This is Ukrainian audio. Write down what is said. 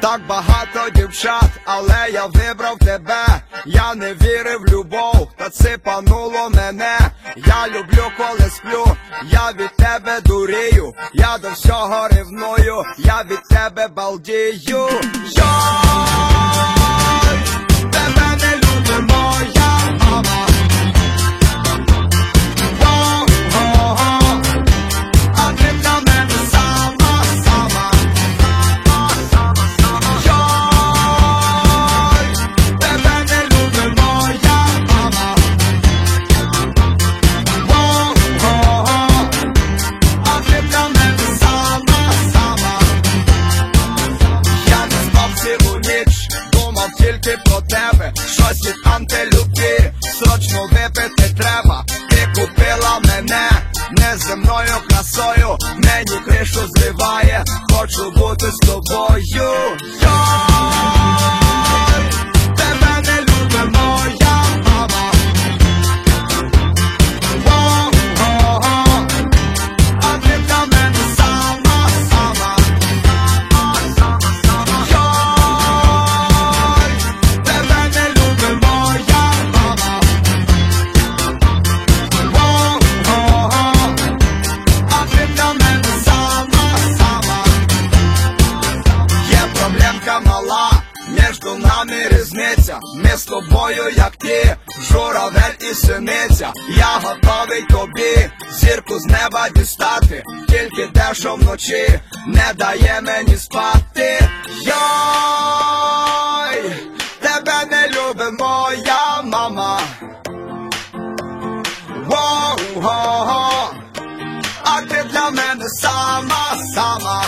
Так багато дівчат, але я вибрав тебе. Я не вірив в любов, та ципануло мене. Я люблю, коли сплю, я від тебе дурію. Я до всього ревную, я від тебе балдію. Йой, тебе не любить моя мама. А ти для мене сама, сама. Йой, тебе не любить моя мама. А ти для мене сама, сама. Я не спав цілу ніч, думав тільки про тебе. Щось від антилюбві, срочно випити треба. Ти купила мене неземною красою, мені кришу зриває, хочу бути з тобою. Йой, тебе не любить моя мама. А ти для мене сама, сама. Йой, тебе не любить моя мама. А ти для мене сама, сама. Є проблемка мала, між нами різниця. Ми з тобою, як ти, журавель і синиця. Я готовий тобі зірку з неба дістати, тільки те, що вночі не дає мені спати. Йой, тебе не любить моя мама. Воу-го-го, а ти для мене сама, сама.